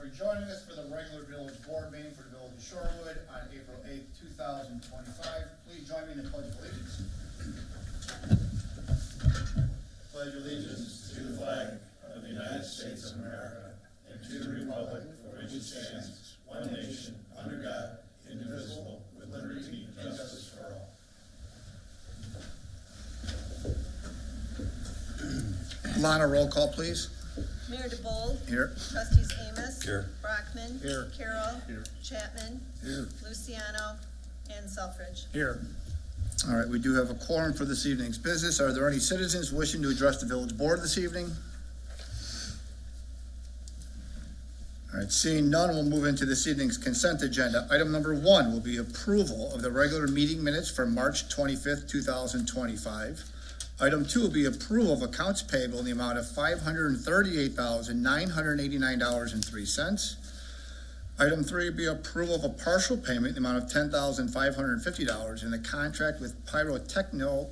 for joining us for the regular village board meeting for the village of Shorewood on April 8th, 2025. Please join me in the Pledge of Allegiance. Pledge allegiance to the flag of the United States of America and to the republic for which it stands, one nation, under God, indivisible, with liberty and justice for all. Lana, roll call, please. Mayor DeBold. Here. Trustees Amos. Here. Brockman. Here. Carroll. Here. Chapman. Here. Luciano. And Selfridge. Here. All right, we do have a quorum for this evening's business. Are there any citizens wishing to address the village board this evening? All right, seeing none, we'll move into this evening's consent agenda. Item number 1 will be approval of the regular meeting minutes for March 25th, 2025. Item 2 will be approval of accounts payable in the amount of $538,989.03. Item 3 will be approval of a partial payment in the amount of $10,550 in the contract with Pyrotechno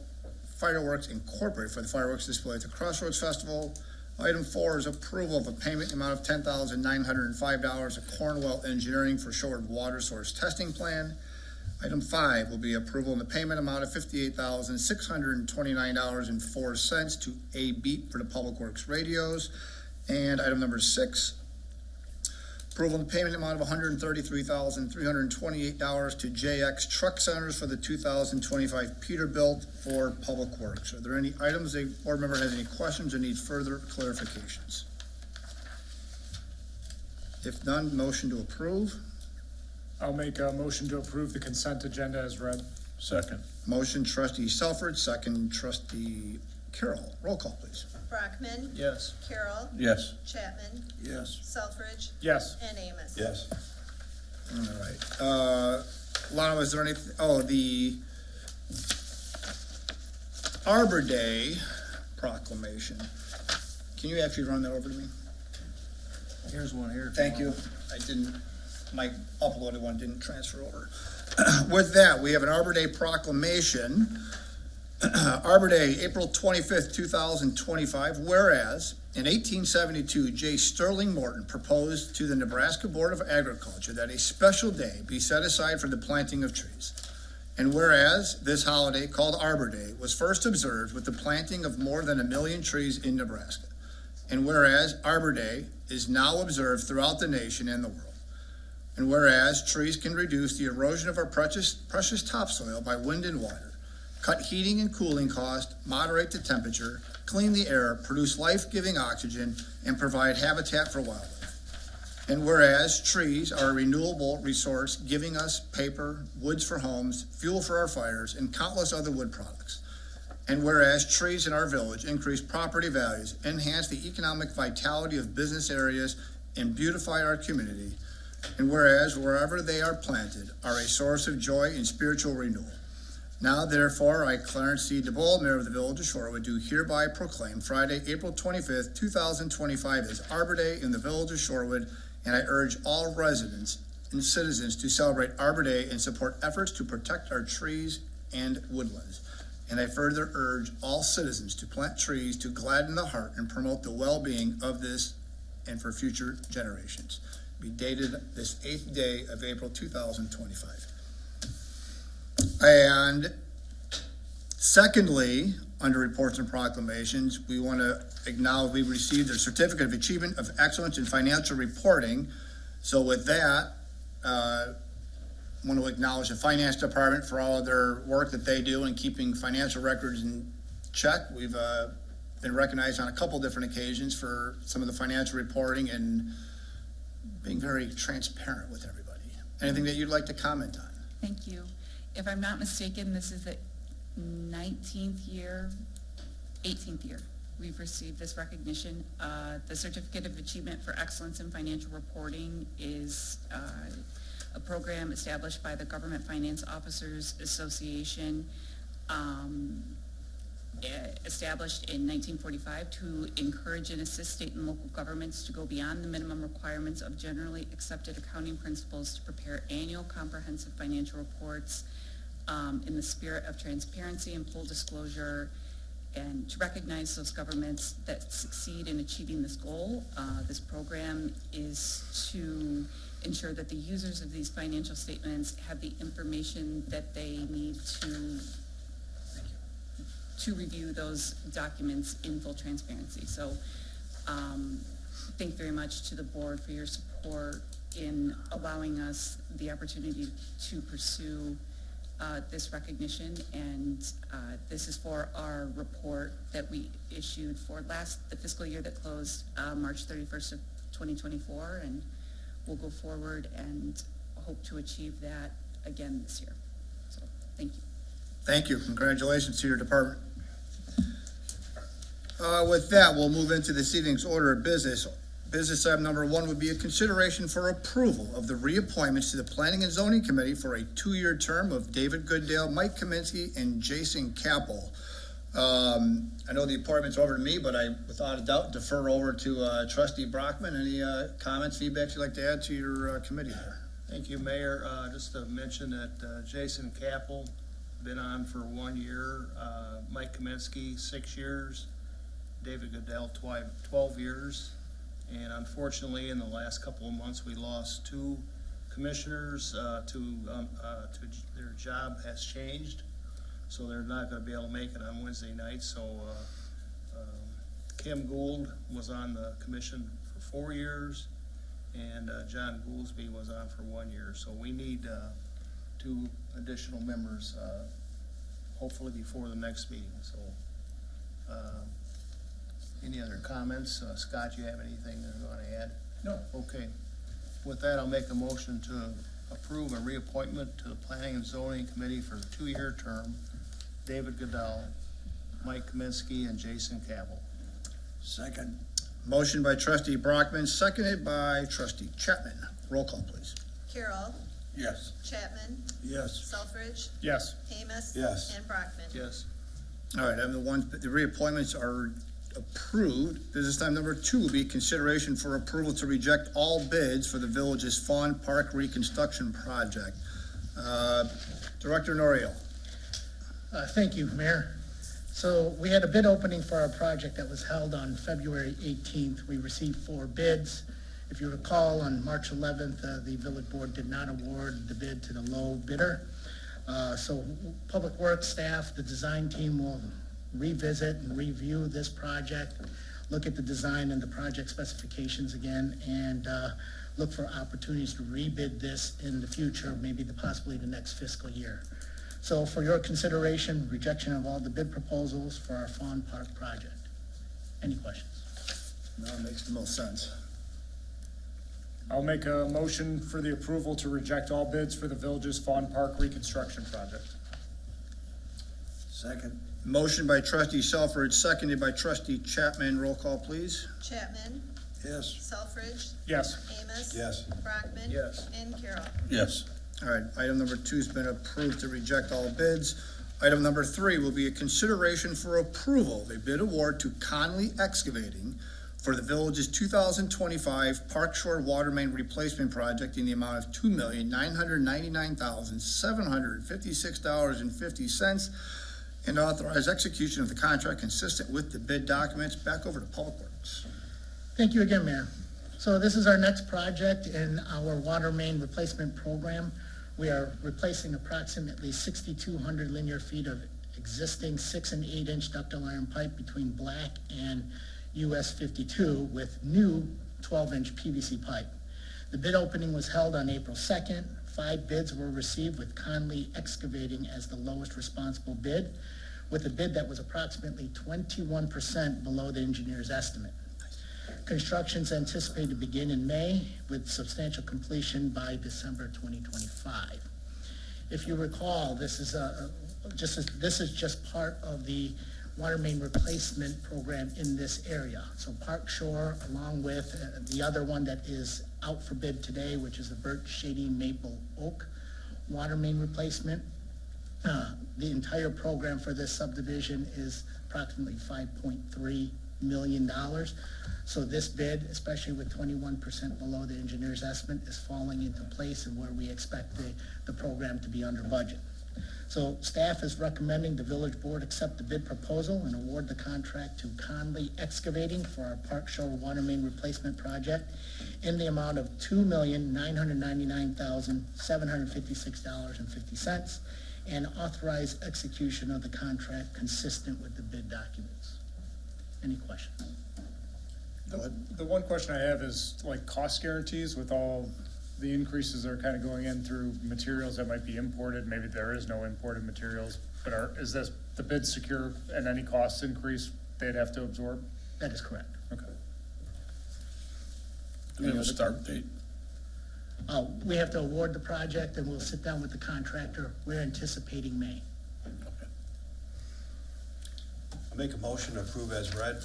Fireworks Incorporated for the fireworks display at the Crossroads Festival. Item 4 is approval of a payment in the amount of $10,905 to Cornwell Engineering for Shorewood water source testing plan. Item 5 will be approval in the payment amount of $58,629.04 to A-Beat for the Public Works radios. And item number 6, approval in the payment amount of $133,328 to JX Truck Centers for the 2025 Peterbilt for Public Works. Are there any items a board member has any questions or needs further clarifications? If none, motion to approve. I'll make a motion to approve the consent agenda as read. Second. Motion trustee Selfridge, second trustee Carroll. Roll call, please. Brockman. Yes. Carroll. Yes. Chapman. Yes. Selfridge. Yes. And Amos. Yes. All right. Lana, is there anything? Oh, the Arbor Day proclamation. Can you actually run that over to me? Here's one here. Thank you. I didn't, my uploaded one didn't transfer over. With that, we have an Arbor Day proclamation. Arbor Day, April 25th, 2025, whereas in 1872, J. Sterling Morton proposed to the Nebraska Board of Agriculture that a special day be set aside for the planting of trees. And whereas this holiday, called Arbor Day, was first observed with the planting of more than 1 million trees in Nebraska. And whereas Arbor Day is now observed throughout the nation and the world. And whereas trees can reduce the erosion of our precious topsoil by wind and water, cut heating and cooling costs, moderate the temperature, clean the air, produce life-giving oxygen, and provide habitat for wildlife. And whereas trees are a renewable resource giving us paper, woods for homes, fuel for our fires, and countless other wood products. And whereas trees in our village increase property values, enhance the economic vitality of business areas, and beautify our community. And whereas wherever they are planted are a source of joy and spiritual renewal. Now, therefore, I, Clarence C. DeBold, Mayor of the Village of Shorewood, do hereby proclaim Friday, April 25th, 2025 as Arbor Day in the Village of Shorewood, and I urge all residents and citizens to celebrate Arbor Day and support efforts to protect our trees and woodlands. And I further urge all citizens to plant trees to gladden the heart and promote the well-being of this and for future generations. Be dated this 8th day of April 2025. And secondly, under reports and proclamations, we want to acknowledge we received a certificate of achievement of excellence in financial reporting. So with that, I want to acknowledge the finance department for all of their work that they do in keeping financial records in check. We've been recognized on a couple different occasions for some of the financial reporting and being very transparent with everybody. Anything that you'd like to comment on? Thank you. If I'm not mistaken, this is the 18th year we've received this recognition. The Certificate of Achievement for Excellence in Financial Reporting is a program established by the Government Finance Officers Association, established in 1945 to encourage and assist state and local governments to go beyond the minimum requirements of generally accepted accounting principles to prepare annual comprehensive financial reports in the spirit of transparency and full disclosure, and to recognize those governments that succeed in achieving this goal. This program is to ensure that the users of these financial statements have the information that they need to review those documents in full transparency. So thank you very much to the board for your support in allowing us the opportunity to pursue this recognition. And this is for our report that we issued for the fiscal year that closed March 31st of 2024. And we'll go forward and hope to achieve that again this year. So thank you. Thank you. Congratulations to your department. With that, we'll move into this evening's order of business. Business item number 1 would be a consideration for approval of the reappointments to the Planning and Zoning Committee for a 2-year term of David Goodale, Mike Kaminsky, and Jason Capel. I know the appointment's over to me, but I, without a doubt, defer over to Trustee Brockman. Any comments, feedbacks you'd like to add to your committee there? Thank you, Mayor. Just to mention that Jason Capel, been on for 1 year, Mike Kaminsky, 6 years, David Goodell, 12 years. And unfortunately, in the last couple of months, we lost 2 commissioners to their job has changed. So they're not going to be able to make it on Wednesday night. So Kim Gould was on the commission for 4 years, and John Goolsby was on for 1 year. So we need 2 additional members, hopefully before the next meeting. So any other comments? Scott, you have anything you want to add? No. Okay. With that, I'll make a motion to approve a reappointment to the Planning and Zoning Committee for a 2-year term. David Goodell, Mike Kaminsky, and Jason Capel. Second. Motion by Trustee Brockman, seconded by Trustee Chapman. Roll call, please. Carol, Yes. Chapman, Yes. Selfridge, Yes. Amos. Yes. And Brockman. Yes. All right, the reappointments are approved. Business item number 2 will be consideration for approval to reject all bids for the village's Fawn Park reconstruction project. Director Norio. Thank you, Mayor. So we had a bid opening for our project that was held on February 18th. We received 4 bids. If you recall, on March 11th, the village board did not award the bid to the low bidder. So Public Works staff, the design team will revisit and review this project, look at the design and the project specifications again, and look for opportunities to rebid this in the future, maybe possibly the next fiscal year. So for your consideration, rejection of all the bid proposals for our Fawn Park project. Any questions? No, it makes the most sense. I'll make a motion for the approval to reject all bids for the village's Fawn Park reconstruction project. Second. Motion by Trustee Selfridge, seconded by Trustee Chapman. Roll call, please. Chapman, Yes. Selfridge, Yes. Amos. Yes. Brockman. Yes. And Carol. Yes. All right, item number 2 has been approved to reject all bids. Item number 3 will be a consideration for approval of a bid award to Conley Excavating for the village's 2025 Park Shore Water Main Replacement Project in the amount of $2,999,756.50 and authorize execution of the contract consistent with the bid documents. Back over to Public Works. Thank you again, Mayor. So this is our next project in our water main replacement program. We are replacing approximately 6,200 linear feet of existing 6 and 8 inch ductile iron pipe between Black and US 52 with new 12-inch PVC pipe. The bid opening was held on April 2nd. 5 bids were received, with Conley Excavating as the lowest responsible bid, with a bid that was approximately 21% below the engineer's estimate. Construction is anticipated to begin in May, with substantial completion by December 2025. If you recall, this is just part of the water main replacement program in this area. So Park Shore, along with the other one that is out for bid today, which is the Birch Shady Maple Oak water main replacement. The entire program for this subdivision is approximately $5.3 million. So this bid, especially with 21% below the engineer's estimate, is falling into place and where we expect the program to be under budget. So staff is recommending the village board accept the bid proposal and award the contract to Conley Excavating for our Park Shore Water Main Replacement Project in the amount of $2,999,756.50 and authorize execution of the contract consistent with the bid documents. Any questions? The one question I have is like cost guarantees with all the increases that are kind of going in through materials that might be imported. Maybe there is no imported materials, but is this, the bid secure and any cost increase they'd have to absorb? That is correct. Okay. Do we have a start date? We have to award the project and we'll sit down with the contractor. We're anticipating May. I'll make a motion to approve as read.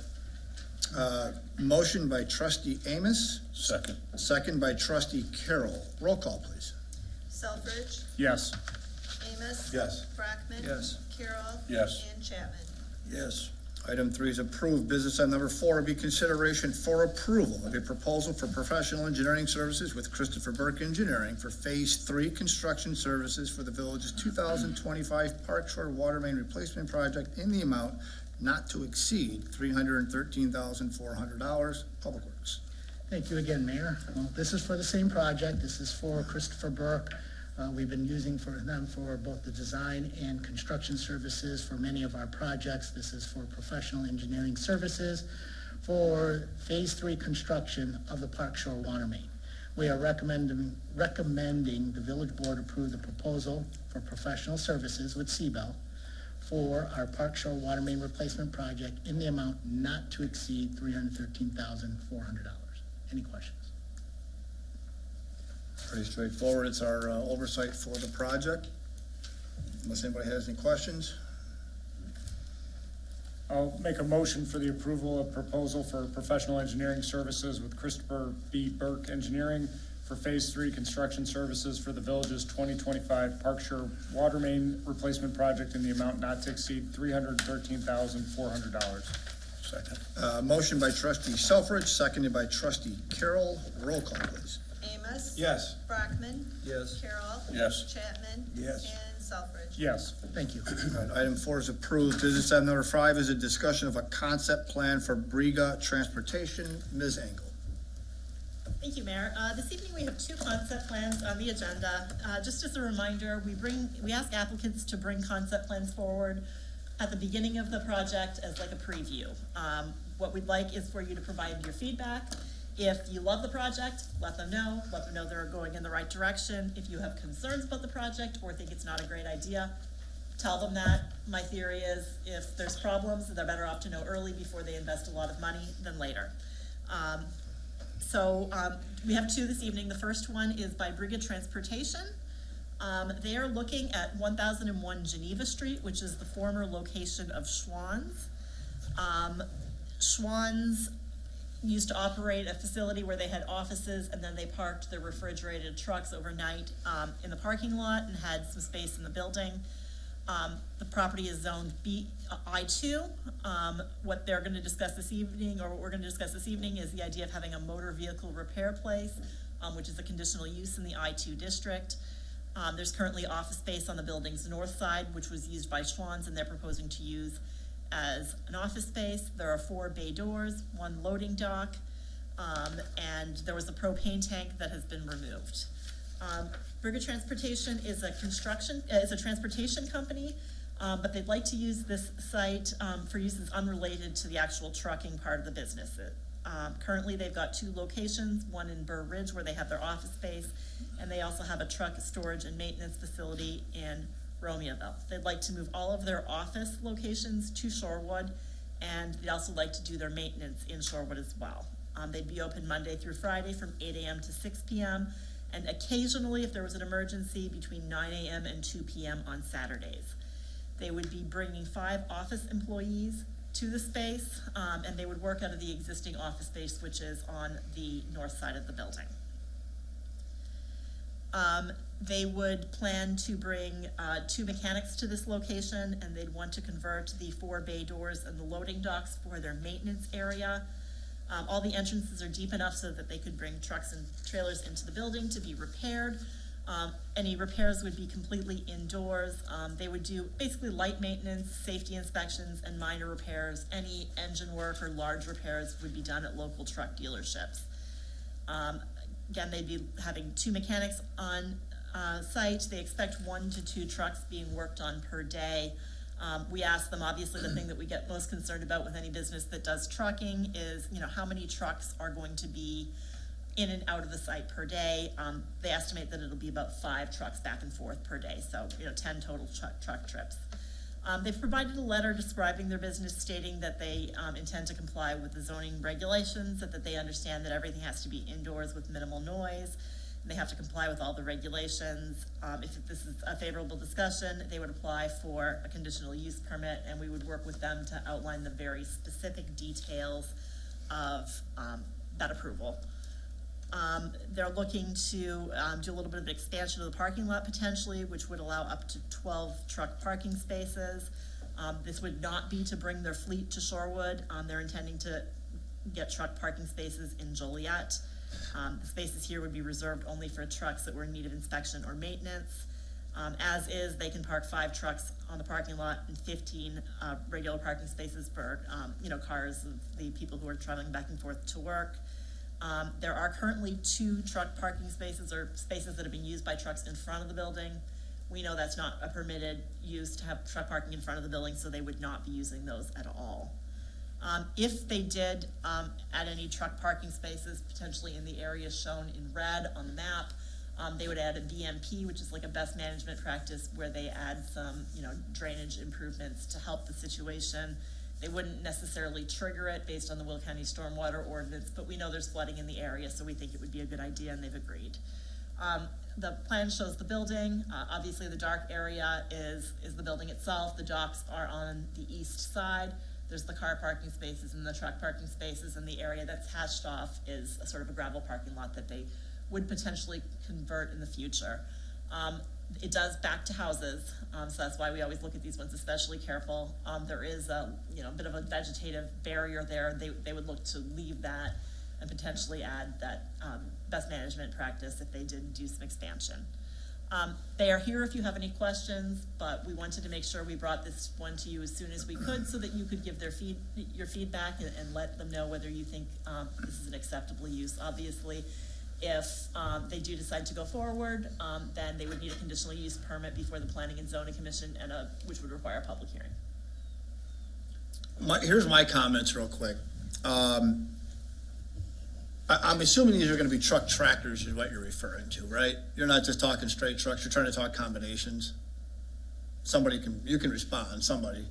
Motion by trustee Amos, Second. second by trustee Carroll. Roll call, please. Selfridge, Yes. Amos. Yes. Brockman. Yes. Carroll. Yes. And Chapman. Yes. Item 3 is approved. Business item number 4 will be consideration for approval of a proposal for professional engineering services with Christopher Burke Engineering for Phase 3 construction services for the village's 2025 Park Shore Water Main Replacement Project in the amount not to exceed $313,400. Public Works. Thank you again, Mayor. Well, this is for the same project. This is for Christopher Burke. We've been using for them for both the design and construction services for many of our projects. This is for professional engineering services for Phase 3 construction of the Park Shore Water Main. We are recommending the village board approve the proposal for professional services with Seabell for our Park Shore Water Main Replacement Project in the amount not to exceed $313,400. Any questions? Pretty straightforward. It's our oversight for the project. Unless anybody has any questions. I'll make a motion for the approval of proposal for professional engineering services with Christopher B. Burke Engineering for Phase 3 construction services for the village's 2025 Park Shore Water Main Replacement Project in the amount not to exceed $313,400. Second. Motion by trustee Selfridge, seconded by trustee Carroll. Roll call, please. Amos. Yes. Brockman. Yes. Carroll. Yes. Chapman. Yes. And Selfridge. Yes. Thank you. All right, item 4 is approved. Business item number 5 is a discussion of a concept plan for Briga Transportation. Ms. Engel. Thank you, Mayor. This evening we have 2 concept plans on the agenda. Just as a reminder, we ask applicants to bring concept plans forward at the beginning of the project as like a preview. What we'd like is for you to provide your feedback. If you love the project, let them know they're going in the right direction. If you have concerns about the project or think it's not a great idea, tell them that. My theory is if there's problems, they're better off to know early before they invest a lot of money than later. We have 2 this evening. The first one is by Briga Transportation. They are looking at 1001 Geneva Street, which is the former location of Schwann's. Schwann's used to operate a facility where they had offices and then they parked their refrigerated trucks overnight in the parking lot and had some space in the building. The property is zoned I2. What they're going to discuss this evening, or what we're going to discuss this evening, is the idea of having a motor vehicle repair place, which is a conditional use in the I2 district. There's currently office space on the building's north side, which was used by Schwann's, and they're proposing to use as an office space. There are 4 bay doors, 1 loading dock, and there was a propane tank that has been removed. Briga Transportation is a transportation company, but they'd like to use this site for uses unrelated to the actual trucking part of the business. Currently, they've got 2 locations, one in Burr Ridge where they have their office space, and they also have a truck storage and maintenance facility in Romeoville. They'd like to move all of their office locations to Shorewood, and they'd also like to do their maintenance in Shorewood as well. They'd be open Monday through Friday from 8 a.m. to 6 p.m., and occasionally, if there was an emergency, between 9 a.m. and 2 p.m. on Saturdays. They would be bringing 5 office employees to the space, and they would work out of the existing office space, which is on the north side of the building. They would plan to bring 2 mechanics to this location, and they'd want to convert the 4 bay doors and the loading docks for their maintenance area. All the entrances are deep enough so that they could bring trucks and trailers into the building to be repaired. Any repairs would be completely indoors. They would do basically light maintenance, safety inspections, and minor repairs. Any engine work or large repairs would be done at local truck dealerships. Again, they'd be having 2 mechanics on site. They expect 1 to 2 trucks being worked on per day. We ask them, obviously, the thing that we get most concerned about with any business that does trucking is, how many trucks are going to be in and out of the site per day. They estimate that it'll be about 5 trucks back and forth per day, so 10 total truck trips. They've provided a letter describing their business, stating that they intend to comply with the zoning regulations, that they understand that everything has to be indoors with minimal noise. And they have to comply with all the regulations. If this is a favorable discussion, they would apply for a conditional use permit, and we would work with them to outline the very specific details of that approval. They're looking to do a little bit of expansion of the parking lot potentially, which would allow up to 12 truck parking spaces. This would not be to bring their fleet to Shorewood. They're intending to get truck parking spaces in Joliet. The spaces here would be reserved only for trucks that were in need of inspection or maintenance. As is, they can park 5 trucks on the parking lot and 15 regular parking spaces for cars of the people who are traveling back and forth to work. There are currently 2 truck parking spaces or spaces that have been used by trucks in front of the building. We know that's not a permitted use to have truck parking in front of the building, so they would not be using those at all. If they did add any truck parking spaces, potentially in the areas shown in red on the map, they would add a BMP, which is like a best management practice, where they add some drainage improvements to help the situation. They wouldn't necessarily trigger it based on the Will County Stormwater Ordinance, but we know there's flooding in the area, so we think it would be a good idea, and they've agreed. The plan shows the building. Obviously, the dark area is the building itself. The docks are on the east side. There's the car parking spaces and the truck parking spaces, and the area that's hatched off is a sort of a gravel parking lot that they would potentially convert in the future. It does back to houses, so that's why we always look at these ones especially careful. There is a bit of a vegetative barrier there. They would look to leave that and potentially add that best management practice if they did do some expansion. They are here if you have any questions, but we wanted to make sure we brought this one to you as soon as we could so that you could give your feedback and let them know whether you think this is an acceptable use. Obviously, if they do decide to go forward, then they would need a conditional use permit before the Planning and Zoning Commission, which would require a public hearing. Here's my comments real quick. I'm assuming these are going to be truck tractors is what you're referring to, right? You're not just talking straight trucks, you're trying to talk combinations. You can respond, somebody.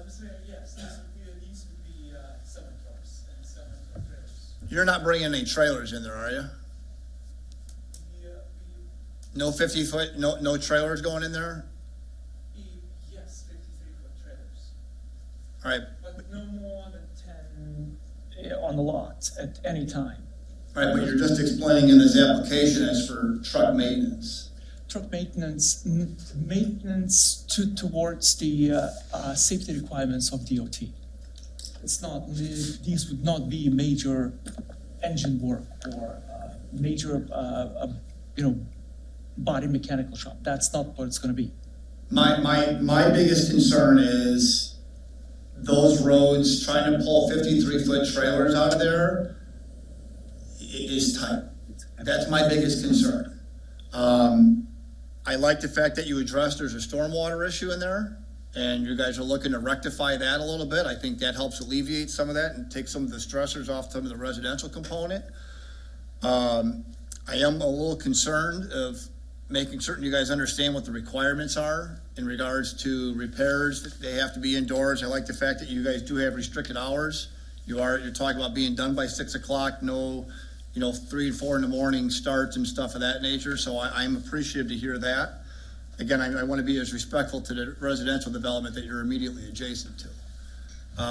Mr. Mayor, yes, these would be 7 trucks and 7 trailers. You're not bringing any trailers in there, are you? No 50-foot, no trailers going in there? Yes, 53-foot trailers. All right. But no more than 10 on the lot at any time. All right, but you're just explaining in this application as for truck maintenance. Truck maintenance towards the safety requirements of DOT. It's not, these would not be major engine work or major, body mechanical shop. That's not what it's going to be. My biggest concern is those roads, trying to pull 53-foot trailers out of there is tight. That's my biggest concern. I like the fact that you addressed there's a stormwater issue in there, and you guys are looking to rectify that a little bit. I think that helps alleviate some of that and take some of the stressors off some of the residential component. I am a little concerned of making certain you guys understand what the requirements are in regards to repairs. They have to be indoors. I like the fact that you guys do have restricted hours. You're talking about being done by 6 o'clock, no 3 and 4 in the morning starts and stuff of that nature. So I'm appreciative to hear that. Again, I want to be as respectful to the residential development that you're immediately adjacent to.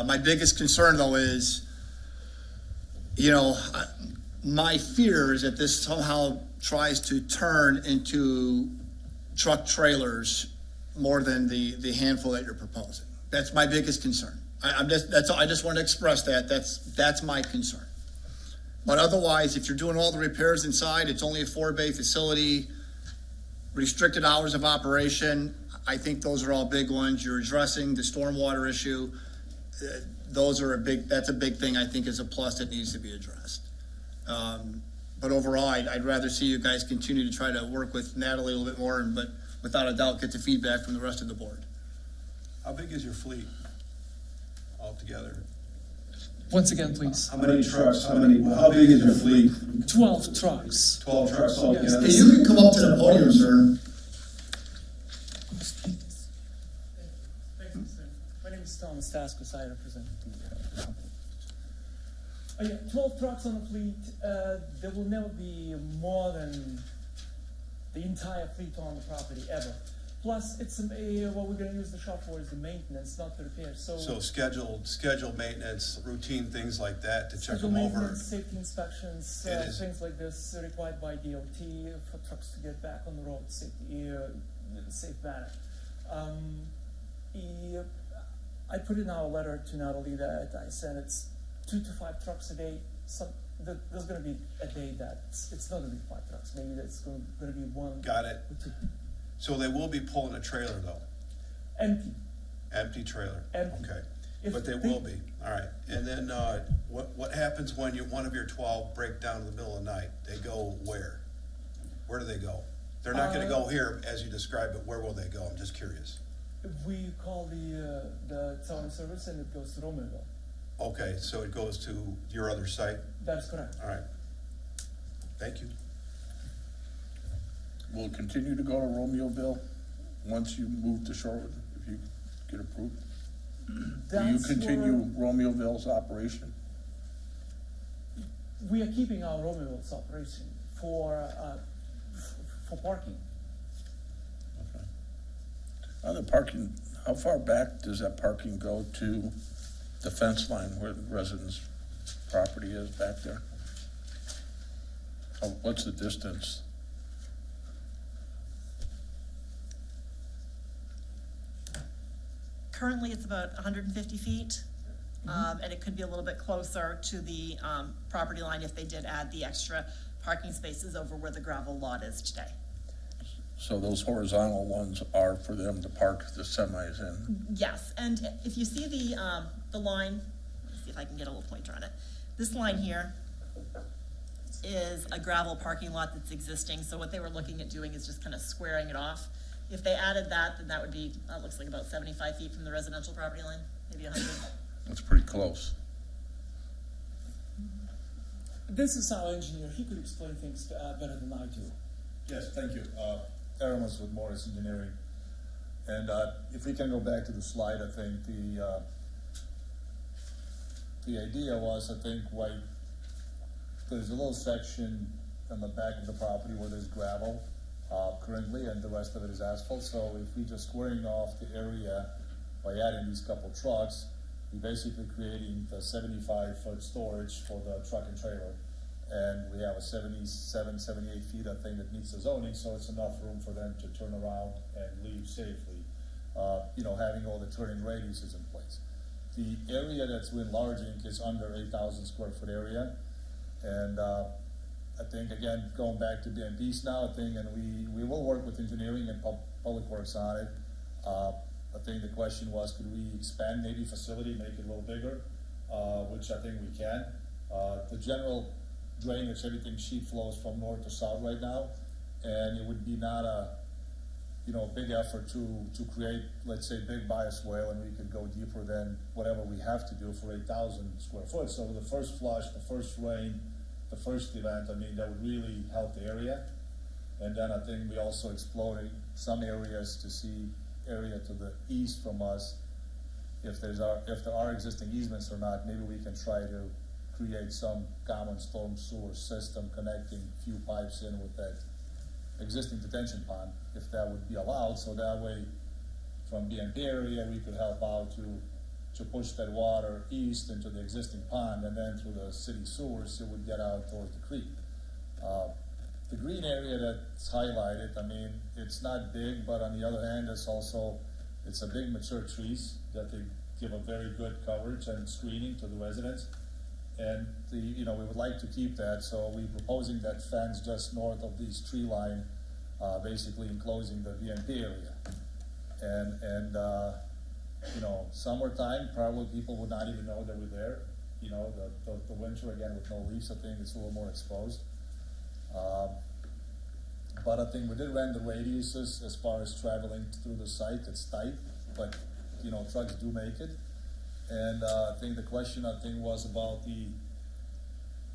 My biggest concern though is, my fear is that this somehow tries to turn into truck trailers more than the handful that you're proposing. That's my biggest concern. I just want to express that. That's my concern. But otherwise, if you're doing all the repairs inside, it's only a 4-bay facility. Restricted hours of operation, I think those are all big ones. You're addressing the stormwater issue. That's a big thing, I think, is a plus that needs to be addressed. But overall, I'd rather see you guys continue to try to work with Natalie a little bit more, but without a doubt, get the feedback from the rest of the board. How big is your fleet altogether? Once again, please. How many trucks, how big is your fleet? 12 trucks. 12 trucks altogether? Hey, you can come up to the podium, sir. My name is Thomas Taskus. I represent the company. Yeah, 12 trucks on the fleet. There will never be more than the entire fleet on the property ever. Plus, it's what we're going to use the shop for is the maintenance, not the repair. So Scheduled maintenance, routine things like that to check scheduled them over. maintenance, safety inspections, It is. things like this required by DOT for trucks to get back on the road in a safe manner. I put in our letter to Natalie that I said it's 2 to 5 trucks a day. There's going to be a day that it's not going to be 5 trucks. Maybe that's going to be 1. Got it. or 2. So they will be pulling a trailer though? Empty. Empty trailer? Empty. Okay, If but they will be, all right. And then, what happens when one of your 12 break down in the middle of the night? They go where? Where do they go? They're not gonna go here, as you described, but where will they go? I'm just curious. We call the towing service and it goes to Romeoville. Okay, so it goes to your other site? That's correct. All right. Thank you. Will it continue to go to Romeoville once you move to Shorewood, if you get approved? Do you That's continue Romeoville's operation? We are keeping our Romeoville's operation for parking. Okay. On the parking, how far back does that parking go to the fence line where the residents' property is back there? What's the distance? Currently, it's about 150 feet, and it could be a little bit closer to the property line if they did add the extra parking spaces over where the gravel lot is today. So those horizontal ones are for them to park the semis in? Yes, and if you see the line, let's see if I can get a little pointer on it. This line here is a gravel parking lot that's existing, so what they were looking at doing is just kind of squaring it off. If they added that, then that would be, looks like about 75 feet from the residential property line, maybe 100. That's pretty close. This is our engineer. He could explain things better than I do. Yes, thank you. Aaron was with Morris Engineering. And if we can go back to the slide, I think the idea was, I think, why there's a little section on the back of the property where there's gravel currently, and the rest of it is asphalt. So if we just squaring off the area by adding these couple trucks, we're basically creating the 75-foot storage for the truck and trailer. And we have a 77, 78 feet, I think, that meets the zoning, so it's enough room for them to turn around and leave safely, having all the turning radiuses in place. The area that's we're enlarging is under 8,000 square foot area. And I think, again, going back to BMPs now, I think, and we will work with engineering and public works on it. I think the question was, could we expand maybe facility, make it a little bigger, which I think we can. The general drainage, everything sheet flows from north to south right now, and it would be not a big effort to create, let's say, big bias swale, and we could go deeper than whatever we have to do for 8,000 square foot. So the first flush, the first rain, the first event, I mean, that would really help the area. And then I think we also exploring some areas to see area to the east from us, if there are existing easements or not. Maybe we can try to create some common storm sewer system connecting a few pipes in with that existing detention pond, if that would be allowed. So that way, from BMP area, we could help out to push that water east into the existing pond, and then through the city sewers, it would get out towards the creek. The green area that's highlighted, I mean, it's not big, but on the other hand, it's a big mature trees that they give a very good coverage and screening to the residents. And we would like to keep that, so we're proposing that fence just north of this tree line basically enclosing the BMP area. And you know, summertime, probably people would not even know they were there. You know, the winter, again, with no leaves, I think it's a little more exposed. But I think we did run the radiuses as far as traveling through the site. It's tight, but, you know, trucks do make it. And I think the question, I think, was about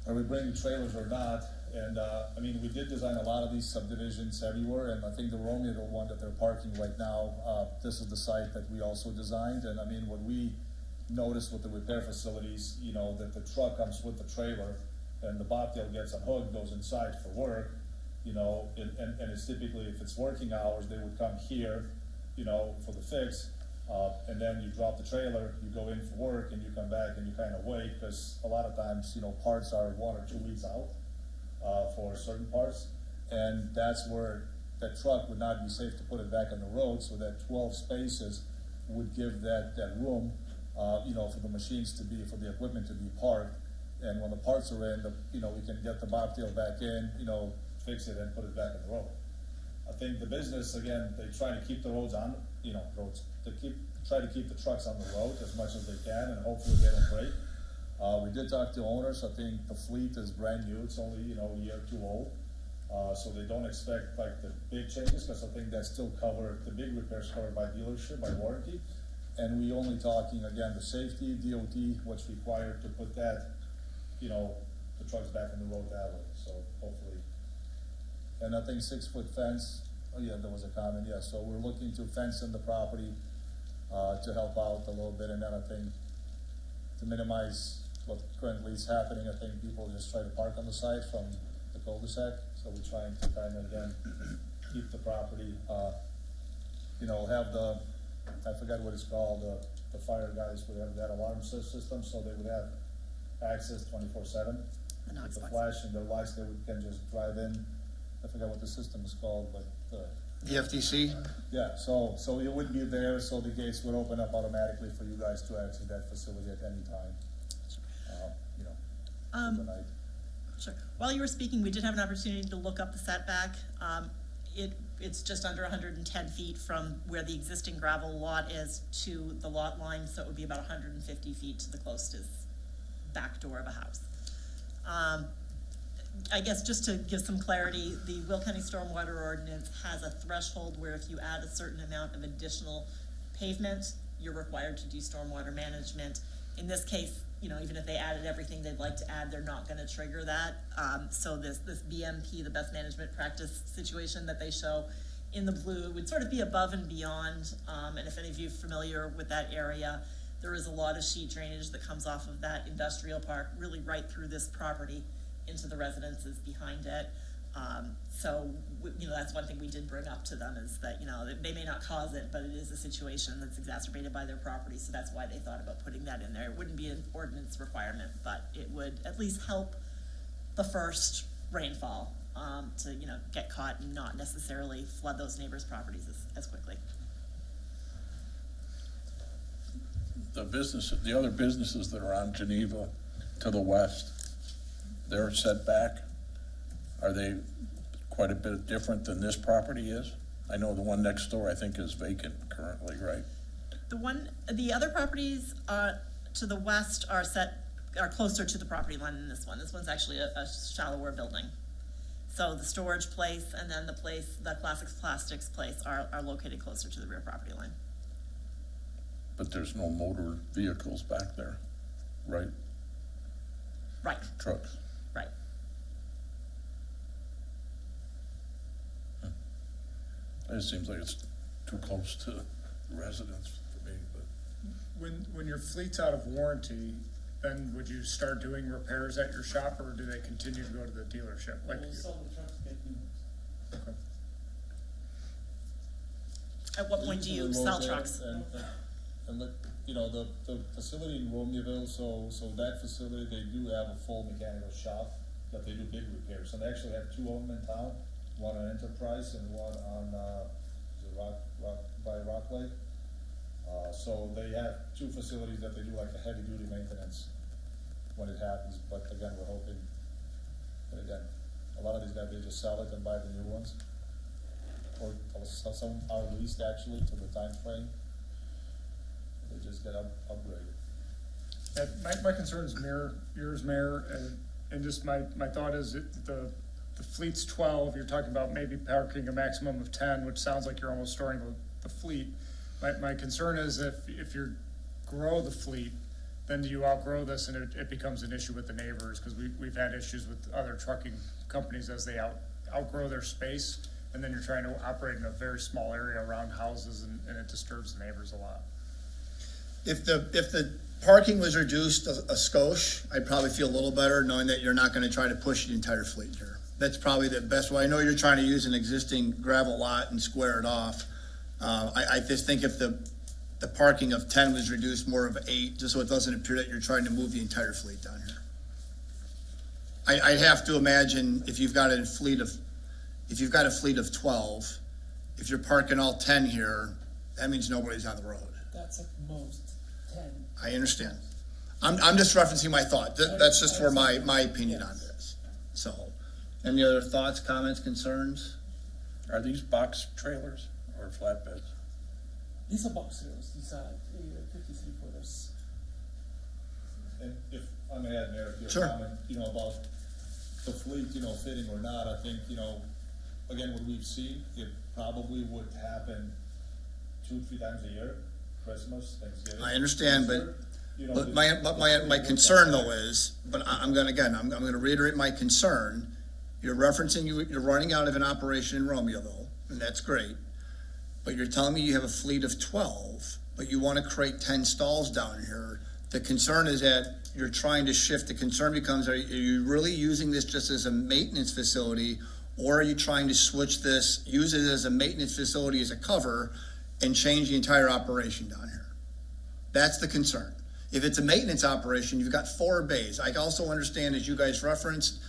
are we bringing trailers or not? And I mean, we did design a lot of these subdivisions everywhere, and I think the Romeo one that they're parking right now, this is the site that we also designed. And I mean, what we noticed with the repair facilities, you know, that the truck comes with the trailer, and the bobtail gets unhooked, goes inside for work, you know, and it's typically, if it's working hours, they would come here, you know, for the fix, and then you drop the trailer, you go in for work, and you come back and you kind of wait, because a lot of times, you know, parts are 1 or 2 weeks out for certain parts, and that's where that truck would not be safe to put it back on the road, so that 12 spaces would give that room, you know, for the machines to be, for the equipment to be parked. And when the parts are in, you know, we can get the bobtail back in, you know, fix it and put it back on the road. I think the business, again, they try to keep the roads on, you know, try to keep the trucks on the road as much as they can, and hopefully they don't break. We did talk to owners. I think the fleet is brand new. It's only, you know, a year or two old. So they don't expect like the big changes, because I think that's still covered, the big repairs covered by dealership, by warranty. And we only talking, again, the safety, DOT, what's required to put that, you know, the trucks back on the road that way, so hopefully. And I think 6-foot fence, oh yeah, there was a comment, yeah, so we're looking to fence in the property, to help out a little bit, and then I think to minimize what currently is happening, I think people just try to park on the side from the cul-de-sac, so we're trying to kind of, again, keep the property, you know, have I forgot what it's called, the fire guys would have that alarm system, so they would have access 24/7. With the flash and their lights, they can just drive in. I forgot what the system is called, but The FTC? yeah. So it would be there, so the gates would open up automatically for you guys to access that facility at any time. You know, through the night. Sure. While you were speaking, we did have an opportunity to look up the setback. It's just under 110 feet from where the existing gravel lot is to the lot line, so it would be about 150 feet to the closest back door of a house. I guess just to give some clarity, the Will County Stormwater Ordinance has a threshold where if you add a certain amount of additional pavement, you're required to do stormwater management. In this case, you know, even if they added everything they'd like to add, they're not gonna trigger that. So this BMP, the best management practice situation that they show in the blue, would sort of be above and beyond. And if any of you are familiar with that area, there is a lot of sheet drainage that comes off of that industrial park, really right through this property into the residences behind it. So, you know, that's one thing we did bring up to them, is that, you know, they may not cause it, but it is a situation that's exacerbated by their property, so that's why they thought about putting that in there. It wouldn't be an ordinance requirement, but it would at least help the first rainfall, to, you know, get caught and not necessarily flood those neighbors' properties as quickly. The other businesses that are on Geneva to the west, they're set back. Are they quite a bit different than this property is? I know the one next door, I think, is vacant currently, right? The other properties to the west are closer to the property line than this one. This one's actually a shallower building. So the storage place and then the Classics Plastics place are located closer to the rear property line. But there's no motor vehicles back there, right? Right, Trucks. right. It seems like it's too close to residents for me, but. When your fleet's out of warranty, then would you start doing repairs at your shop, or do they continue to go to the dealership? Like, We'll sell the trucks, get new ones. At what point do you sell trucks? And look, you know, the facility in Romeoville, so that facility, they do have a full mechanical shop that they do big repairs. And they actually have 2 of them in town, one on Enterprise and one on, by Rock Lake. So they have 2 facilities that they do like a heavy duty maintenance when it happens, but again, we're hoping, but again, a lot of these guys, they just sell it and buy the new ones. or some are leased actually to the time frame. They just get upgraded. My concerns mirror yours, Mayor, and just my thought is that the fleet's 12, you're talking about maybe parking a maximum of 10, which sounds like you're almost storing the fleet. My concern is if you grow the fleet, then do you outgrow this and it becomes an issue with the neighbors? Because we've had issues with other trucking companies as they outgrow their space, and then you're trying to operate in a very small area around houses, and it disturbs the neighbors a lot. If the parking was reduced a skosh, I'd probably feel a little better knowing that you're not gonna try to push the entire fleet here. That's probably the best way. I know you're trying to use an existing gravel lot and square it off. I just think if the parking of 10 was reduced more of 8, just so it doesn't appear that you're trying to move the entire fleet down here. I'd have to imagine if you've got a fleet of 12, if you're parking all 10 here, that means nobody's on the road. That's at most 10. I understand. I'm just referencing my thought. That's just for my opinion on this. So, any other thoughts, comments, concerns? Are these box trailers or flatbeds? These are box trailers. These are 53 footers. And if I may add, Mayor, your Sure. comment, about the fleet, fitting or not, I think, again, what we've seen, it probably would happen 2-3 times a year, Christmas, Thanksgiving. I understand, but You know, But the- my concern though is, but I'm gonna reiterate my concern. You're referencing, you're running out of an operation in Romeo though, and that's great. But you're telling me you have a fleet of 12, but you wanna create 10 stalls down here. The concern is that you're trying to shift, the concern becomes, are you really using this just as a maintenance facility? Or are you trying to switch this, use it as a maintenance facility as a cover and change the entire operation down here? That's the concern. If it's a maintenance operation, you've got 4 bays. I also understand, as you guys referenced,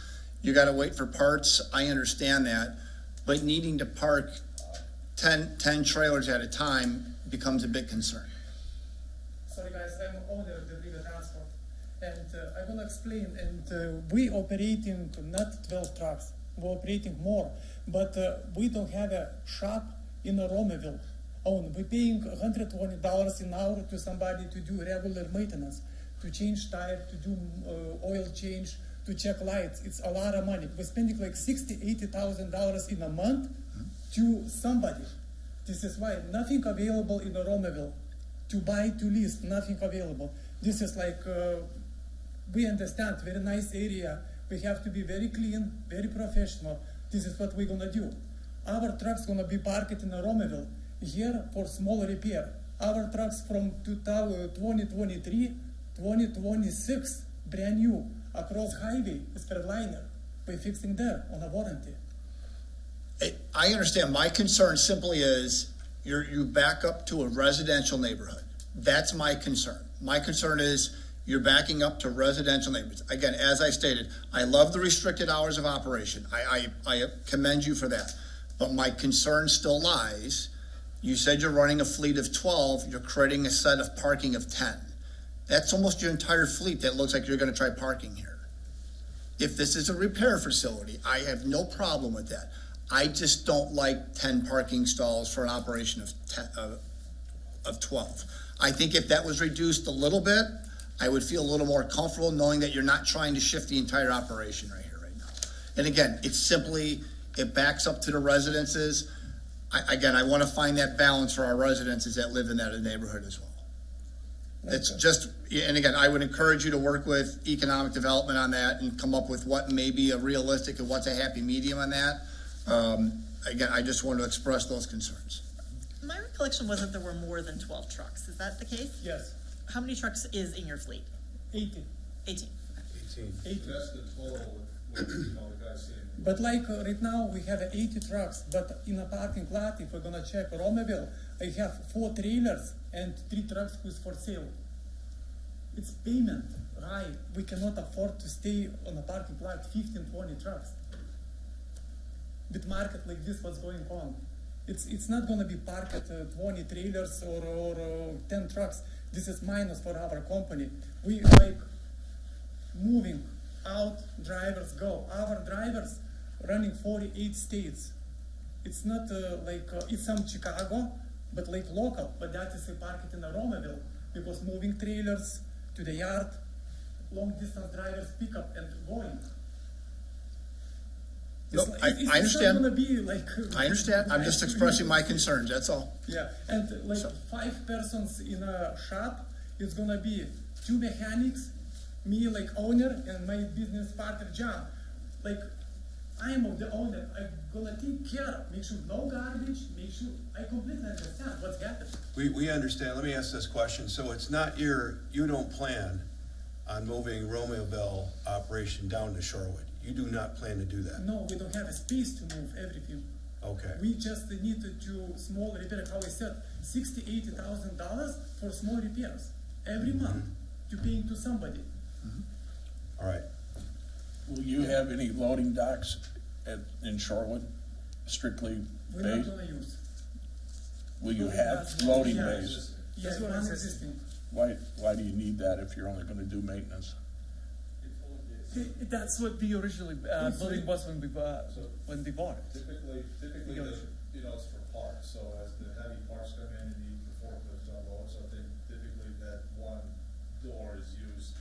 you gotta wait for parts. I understand that. But needing to park 10 trailers at a time becomes a big concern. Sorry guys, I'm owner of the Riga Transport, and I'm gonna explain. And we operating not 12 trucks, we're operating more, but we don't have a shop in Romeville. We're paying $120 an hour to somebody to do regular maintenance, to change tire, to do oil change, to check lights. It's a lot of money. We're spending like $60,000-$80,000 in a month to somebody. This is why nothing available in Romeville. To buy, to lease, nothing available. This is like, we understand, very nice area. We have to be very clean, very professional. This is what we're gonna do. Our truck's gonna be parked in Romeville here for small repair. Our trucks from 2023, 2026, brand new, across highway, Freightliner. We're fixing there on a warranty. I understand. My concern simply is you back up to a residential neighborhood. That's my concern. My concern is you're backing up to residential neighborhoods. Again, as I stated, I love the restricted hours of operation. I commend you for that. But my concern still lies. You said you're running a fleet of 12, you're creating a set of parking of 10. That's almost your entire fleet that looks like you're gonna try parking here. If this is a repair facility, I have no problem with that. I just don't like 10 parking stalls for an operation of 12. I think if that was reduced a little bit, I would feel a little more comfortable knowing that you're not trying to shift the entire operation right here, right now. And again, it backs up to the residences. I want to find that balance for our residences that live in that neighborhood as well. It's just, and again, I would encourage you to work with economic development on that and come up with what may be a realistic and what's a happy medium on that. Again, I just want to express those concerns. My recollection was that there were more than 12 trucks. Is that the case? Yes, How many trucks is in your fleet? 80. 18. 80. That's the total, what, the guys saying. But like right now, we have 80 trucks, but in a parking lot, if we're gonna check Romeville, I have 4 trailers and 3 trucks who's for sale. It's payment, right? We cannot afford to stay on a parking lot 15, 20 trucks. With market like this, what's going on? It's not gonna be parked 20 trailers or 10 trucks. This is minus for our company. We like moving out, drivers go. Our drivers running 48 states. it's not it's some Chicago, but like local, but that is parked in a Romaville, because moving trailers to the yard, long distance drivers pick up and going. No, It's I it's understand. not gonna be like. I understand, I'm just expressing my concerns, that's all. Yeah, and like 5 persons in a shop, it's gonna be 2 mechanics, me like owner, and my business partner John. Like, I am of the owner, I'm gonna take care, make sure no garbage, make sure, I completely understand what's happening. We understand, let me ask this question, so it's not you don't plan on moving Romeoville operation down to Shorewood? You do not plan to do that? No, we don't have a space to move everything. Okay, We just need to do small repair, how I said, $60,000-$80,000 for small repairs every month, to paying to somebody. all right. Will you have any loading docks in Shorewood, strictly We're not bays? gonna use. Will you have loading Yeah. bays? Yes, one existing. Why do you need that if you're only gonna do maintenance? That's what the original building was when we bought it. Typically, it's for parts, so as the heavy parts come in and need the forklifts unload, so I think typically that one door is used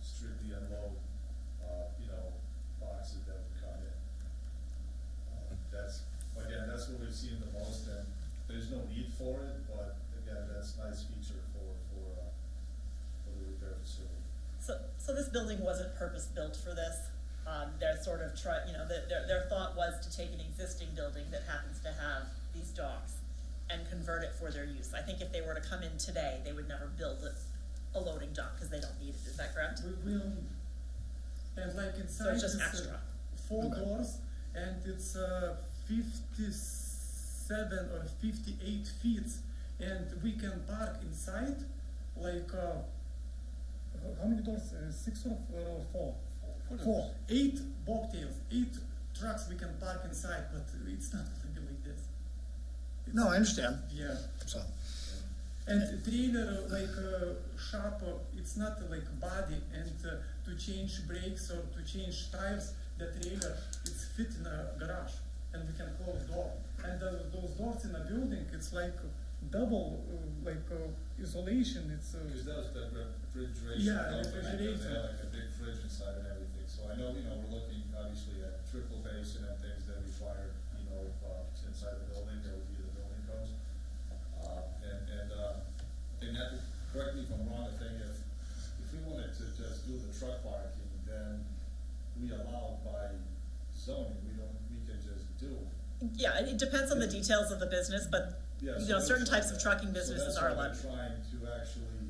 strictly unload, boxes that would come in. That's what we've seen the most, and there's no need for it, but again, that's a nice feature for the repair facility. So this building wasn't purpose-built for this. Their sort of their thought was to take an existing building that happens to have these docks and convert it for their use. I think if they were to come in today, they would never build a loading dock because they don't need it. Is that correct? We will, and like So inside it's just is extra. 4 doors, and it's 57 or 58 feet, and we can park inside, like, how many doors? 6 or 4? 4. 8 bobtails, 8 trucks we can park inside, but it's not gonna be like this. No, I understand, Yeah. so. And trailer, shop, it's not like body, and to change brakes or to change tires, the trailer, it's fit in a garage, and we can close door. And those doors in a building, it's like double, isolation, it's. Because that was the refrigeration. Yeah, element, and they refrigeration. had like a big fridge inside and everything, so I know, we're looking obviously at triple basin and things that require, inside the building, there would be the building codes. And that, correct me if I'm wrong, I think if we wanted to just do the truck parking, then we allow by zoning, we can just do. Yeah, it depends on the details of the business, but Yeah, certain types of trucking businesses are allowed. So that's why we're trying to actually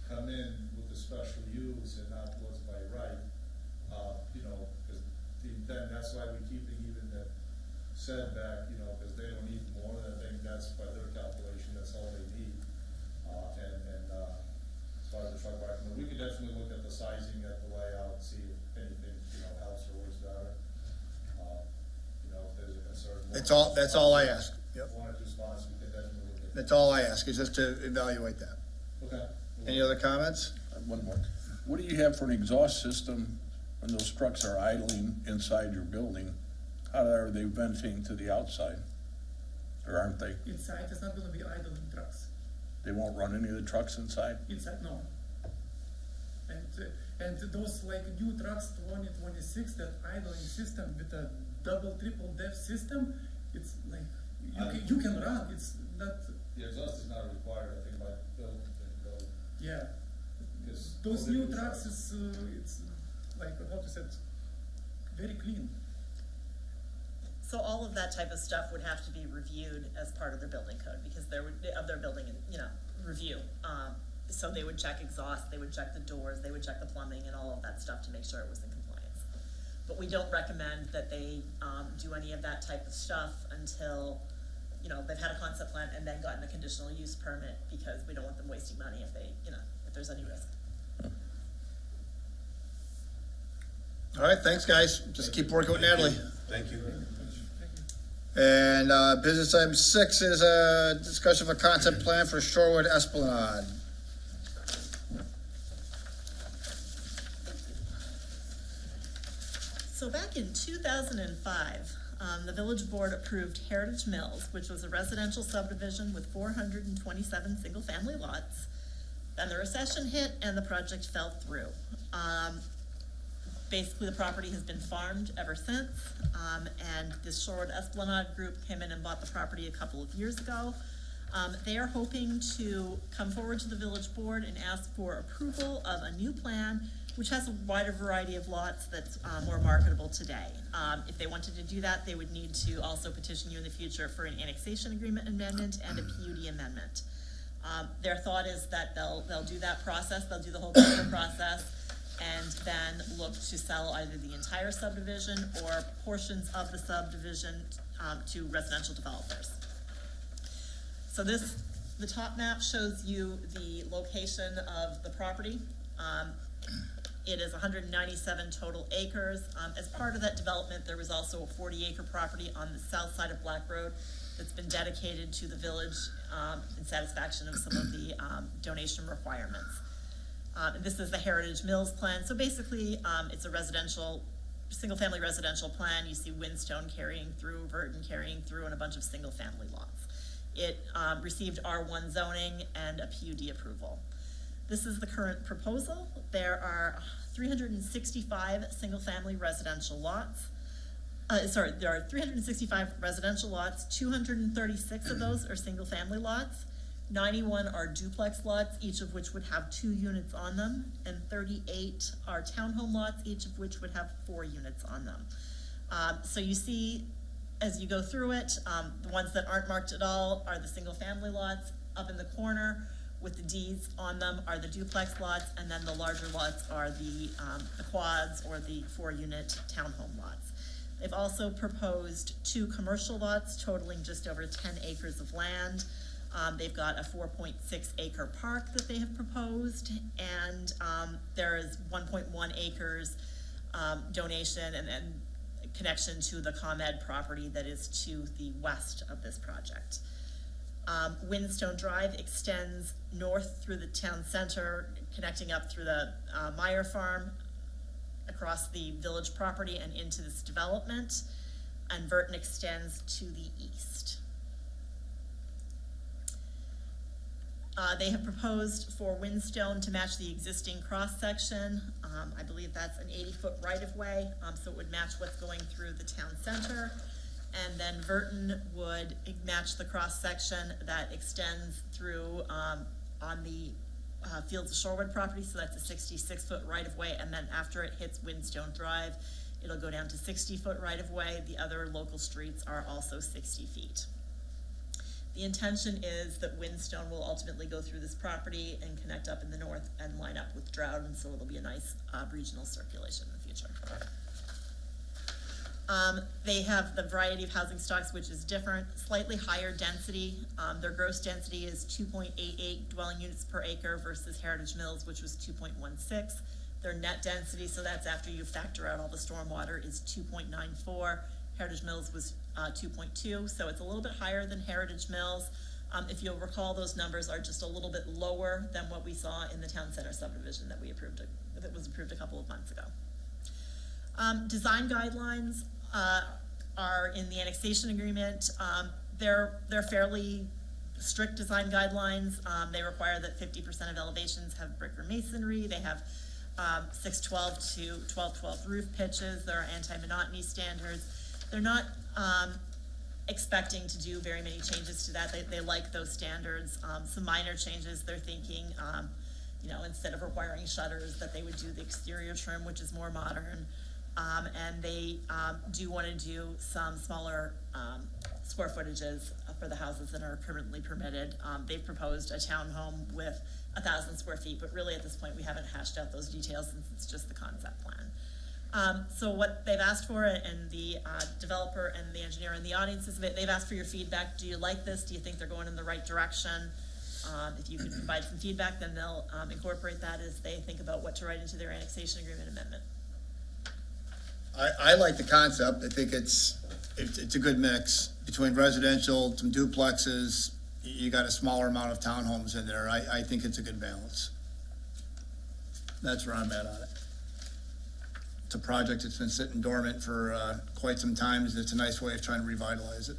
come in with the special use and not what's by right, because the intent, that's why we keep it even the setback, because they don't need more, and I think that's by their calculation, that's all they need. As far as the truck parking, we could definitely look at the sizing, at the layout, see if anything, helps or works better. If there's a concern. That's all I ask, yep. 1 or 2 spots, we can definitely look at. That's all I ask, is just to evaluate that. Okay. Any other comments? One more. What do you have for an exhaust system when those trucks are idling inside your building? How are they venting to the outside? Or aren't they? Inside, it's not gonna be idling trucks. They won't run any of the trucks inside? Inside, no. And those new trucks, 2026, that idling system with a double, triple depth system, it's you can run, it's not, The exhaust is not required, I think, by building code. yeah. Because Those new trucks is, it's how to say it, very clean. So all of that type of stuff would have to be reviewed as part of the building code, because their building, review. So they would check exhaust, they would check the doors, they would check the plumbing and all of that stuff to make sure it was in compliance. But we don't recommend that they, do any of that type of stuff until, they've had a concept plan and then gotten a conditional use permit, because we don't want them wasting money if they, if there's any risk. All right, thanks, guys. Just keep working with Natalie. Thank you. And business item 6 is a discussion of a concept plan for Shorewood Esplanade. So back in 2005, The village board approved Heritage Mills, which was a residential subdivision with 427 single-family lots. Then the recession hit and the project fell through. Basically, the property has been farmed ever since, and this Shorewood Esplanade group came in and bought the property a couple of years ago. They are hoping to come forward to the village board and ask for approval of a new plan, which has a wider variety of lots that's more marketable today. If they wanted to do that, they would need to also petition you in the future for an annexation agreement amendment and a PUD amendment. Their thought is that they'll do that process, they'll do the whole process, and then look to sell either the entire subdivision or portions of the subdivision to residential developers. So the top map shows you the location of the property. It is 197 total acres. As part of that development, there was also a 40-acre property on the south side of Black Road that's been dedicated to the village in satisfaction of some of the donation requirements. And this is the Heritage Mills plan. So basically, it's a single-family residential plan. You see Windstone carrying through, Verton carrying through, and a bunch of single-family lots. It received R1 zoning and a PUD approval. This is the current proposal. There are 365 single-family residential lots. There are 365 residential lots. 236 of those are single-family lots. 91 are duplex lots, each of which would have 2 units on them, and 38 are townhome lots, each of which would have 4 units on them. So you see, as you go through it, the ones that aren't marked at all are the single-family lots. Up in the corner with the Ds on them are the duplex lots, and then the larger lots are the quads or the 4-unit townhome lots. They've also proposed 2 commercial lots totaling just over 10 acres of land. They've got a 4.6-acre park that they have proposed, and there is 1.1 acres donation and then connection to the ComEd property that is to the west of this project. Windstone Drive extends north through the town center, connecting up through the Meyer Farm, across the village property and into this development, and Verton extends to the east. They have proposed for Windstone to match the existing cross-section. I believe that's an 80-foot right-of-way, so it would match what's going through the town center. And then Verton would match the cross-section that extends through on the Fields of Shorewood property, so that's a 66-foot right-of-way, and then after it hits Windstone Drive, it'll go down to 60-foot right-of-way. The other local streets are also 60 feet. The intention is that Windstone will ultimately go through this property and connect up in the north and line up with Drought, and so it'll be a nice regional circulation in the future. They have the variety of housing stocks, which is different, slightly higher density. Their gross density is 2.88 dwelling units per acre versus Heritage Mills, which was 2.16. Their net density, so that's after you factor out all the stormwater, is 2.94. Heritage Mills was 2.2, so it's a little bit higher than Heritage Mills. If you'll recall, those numbers are just a little bit lower than what we saw in the town center subdivision that was approved a couple of months ago. Design guidelines are in the annexation agreement. They're fairly strict design guidelines. They require that 50% of elevations have brick or masonry. They have 612 to 1212 roof pitches. There are anti-monotony standards. They're not expecting to do very many changes to that. They like those standards. Some minor changes they're thinking, instead of requiring shutters, that they would do the exterior trim, which is more modern. And they do want to do some smaller square footages for the houses that are currently permitted. They've proposed a townhome with 1,000 square feet, but really at this point we haven't hashed out those details since it's just the concept plan. So what they've asked for, and the developer and the engineer in the audience, is they've asked for your feedback. Do you like this? Do you think they're going in the right direction? If you could provide some feedback, then they'll incorporate that as they think about what to write into their annexation agreement amendment. I like the concept. I think it's a good mix between residential, some duplexes. You got a smaller amount of townhomes in there. I think it's a good balance. That's where I'm at on it. It's a project that's been sitting dormant for quite some time. It's a nice way of trying to revitalize it.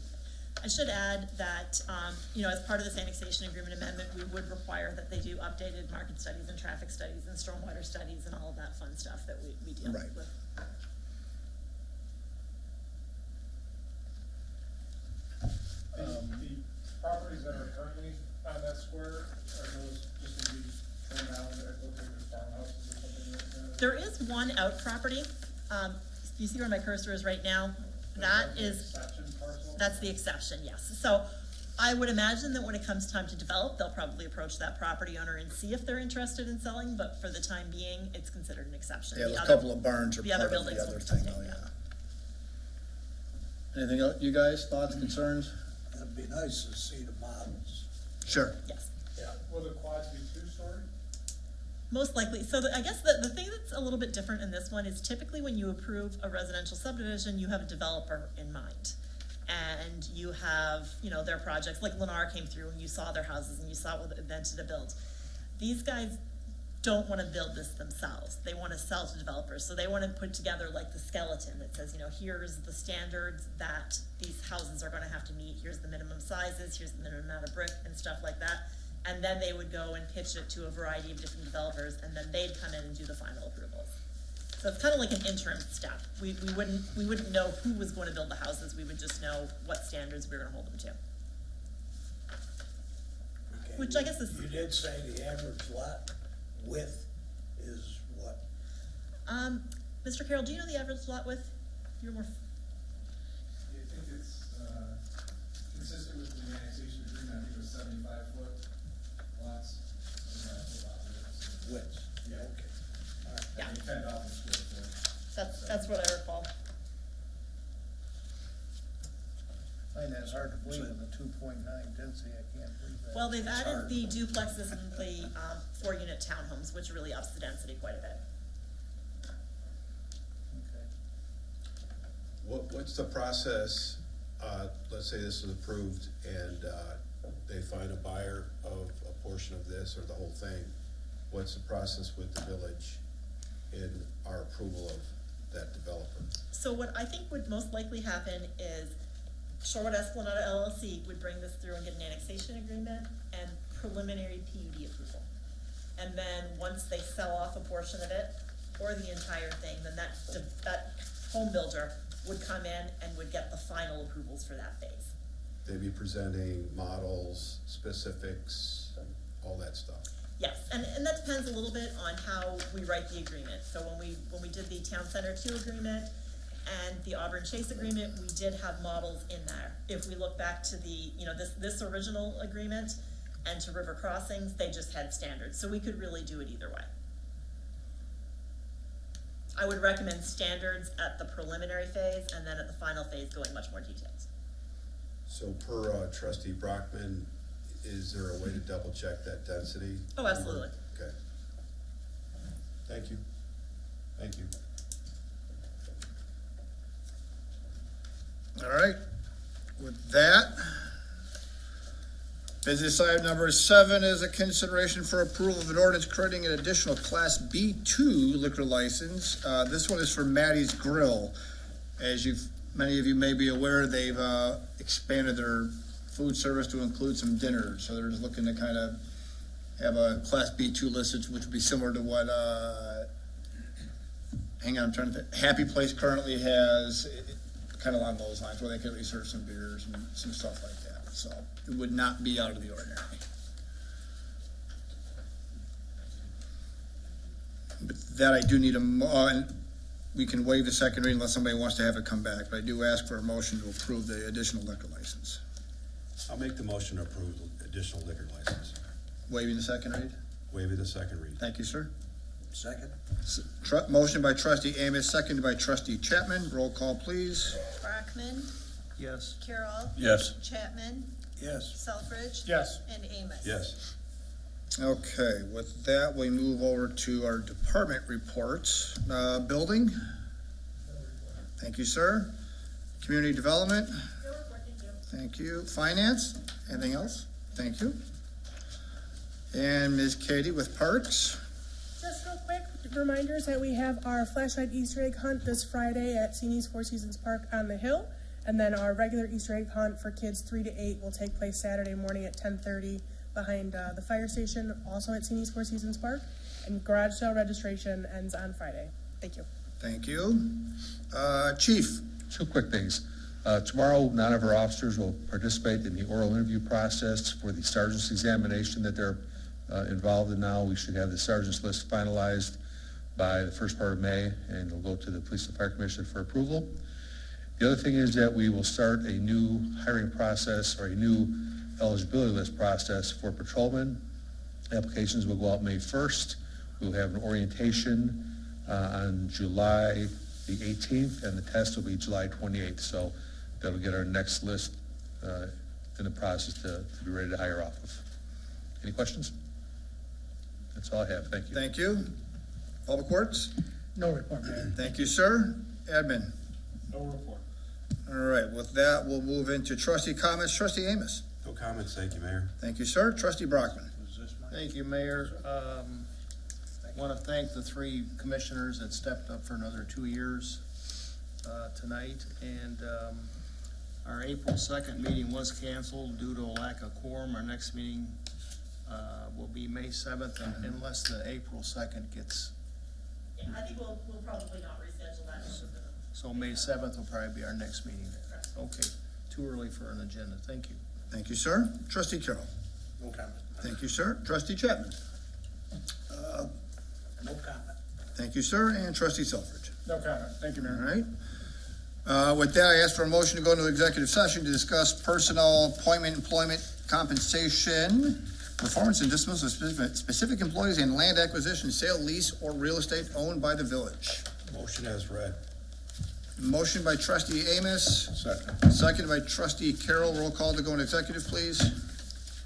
I should add that, as part of this annexation agreement amendment, we would require that they do updated market studies and traffic studies and stormwater studies and all of that fun stuff that we deal Right. with. The properties that are currently on that square, are those just gonna be torn down, that look like there's farmhouses or something like that? There is one out property, you see where my cursor is right now? That is, Exception parcel? that's the exception, yes. So I would imagine that when it comes time to develop, they'll probably approach that property owner and see if they're interested in selling, but for the time being, it's considered an exception. Yeah, The those other- couple of barns are the part other of the buildings other will thing, stay, though, yeah. yeah. Anything else, you guys, thoughts, concerns? It'd be nice to see the models. Sure. Yes. Will the quads be two-story? Most likely. So I guess the thing that's a little bit different in this one is typically when you approve a residential subdivision, you have a developer in mind. And you have, their projects, like Lennar came through and you saw their houses and you saw what they invented to build. These guys don't want to build this themselves. They want to sell to developers. So they want to put together like the skeleton that says, here's the standards that these houses are going to have to meet. Here's the minimum sizes, here's the minimum amount of brick and stuff like that. And then they would go and pitch it to a variety of different developers, and then they'd come in and do the final approvals. So it's kind of like an interim step. We wouldn't know who was going to build the houses. We would just know what standards we were going to hold them to. Okay. Which I guess is- You did say the average lot width is what? Mr. Carroll, do you know the average lot width? You're more. I think it's, consistent with the annexation agreement, I think it was 75-foot lots. Width? Yeah. Okay. All right. Yeah. $10 square foot. That's what I recall. I find that's hard to believe with a 2.9 density, I can't believe that. Well, they've It's added hard. the duplexes and the 4-unit townhomes, which really ups the density quite a bit. Okay. What's the process, let's say this is approved and, they find a buyer of a portion of this or the whole thing, what's the process with the village in our approval of that developer? So what I think would most likely happen is Shorewood Esplanade LLC would bring this through and get an annexation agreement and preliminary PUD approval. And then once they sell off a portion of it or the entire thing, then that home builder would come in and would get the final approvals for that phase. They'd be presenting models, specifics, all that stuff. Yes, and that depends a little bit on how we write the agreement. So when we did the Town Center 2 agreement and the Auburn Chase agreement, we did have models in there. If we look back to the, this original agreement and to River Crossings, they just had standards. So we could really do it either way. I would recommend standards at the preliminary phase and then at the final phase go in much more details. So per trustee Brockman, is there a way to double check that density? Oh, absolutely. Okay. Thank you. Thank you. All right, with that, business item number 7 is a consideration for approval of an ordinance creating an additional Class B2 liquor license. This one is for Maddie's Grill. As many of you may be aware, they've expanded their food service to include some dinners, so they're just looking to kind of have a Class B2 listed, which would be similar to what, I'm trying to think, Happy Place currently has, kind of along those lines, where they could at least serve some beers and some stuff like that, so it would not be out of the ordinary. But that I do need and we can waive the second reading unless somebody wants to have it come back, but I do ask for a motion to approve the additional liquor license. I'll make the motion to approve the additional liquor license. Waiving the second read? Waiving the second read. Thank you, sir. Second? Motion by trustee Amos, seconded by trustee Chapman. Roll call, please. Brockman, Yes. Carroll, Yes. Chapman, Yes. Selfridge. Yes. And Amos. Yes. Okay, with that, we move over to our department reports. Building? Thank you, sir. Community development? Thank you. Finance? Anything else? Thank you. And Ms. Katie with Parks? Just real quick, reminders that we have our flashlight Easter egg hunt this Friday at CNE's Four Seasons Park on the Hill. And then our regular Easter egg hunt for kids 3 to 8 will take place Saturday morning at 10:30 behind the fire station, also at CNE's Four Seasons Park. And garage sale registration ends on Friday. Thank you. Thank you. Chief? Two quick things. Tomorrow, none of our officers will participate in the oral interview process for the sergeant's examination that they're involved in now. We should have the sergeant's list finalized by the first part of May, and it'll go to the Police and Fire Commission for approval. The other thing is that we will start a new hiring process or a new eligibility list process for patrolmen. Applications will go out May 1st. We'll have an orientation on July the 18th, and the test will be July 28th. So that'll get our next list in the process to be ready to hire off of. Any questions? That's all I have. Thank you. Thank you. Public Works? No report, Mayor. Thank you, sir. Admin? No report. All right, with that, we'll move into trustee comments. Trustee Amos? No comments, thank you, Mayor. Thank you, sir. Trustee Brockman? Thank you, Mayor. Want to thank the 3 commissioners that stepped up for another 2 years tonight. And our April 2nd meeting was canceled due to a lack of quorum. Our next meeting will be May 7th, unless the April 2nd gets, Yeah, I think we'll probably not reschedule that. so May 7th will probably be our next meeting. Okay, too early for an agenda. Thank you. Thank you, sir. Trustee Carroll? No comment. Thank you, sir. Trustee Chapman? No comment. Thank you, sir. And trustee Selfridge? No comment. Thank you, All Mayor. right. With that, I ask for a motion to go into executive session to discuss personnel, appointment, employment, compensation, performance and dismissal of specific employees, and land acquisition, sale, lease, or real estate owned by the village. Motion as read. Motion by trustee Amos, Second. seconded by trustee Carroll. Roll call to go into executive, please.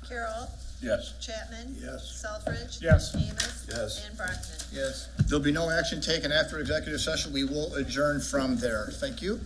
Carroll. Yes. Chapman. Yes. Selfridge. Yes. Amos. Yes. And Brockman. Yes. There'll be no action taken after executive session. We will adjourn from there. Thank you.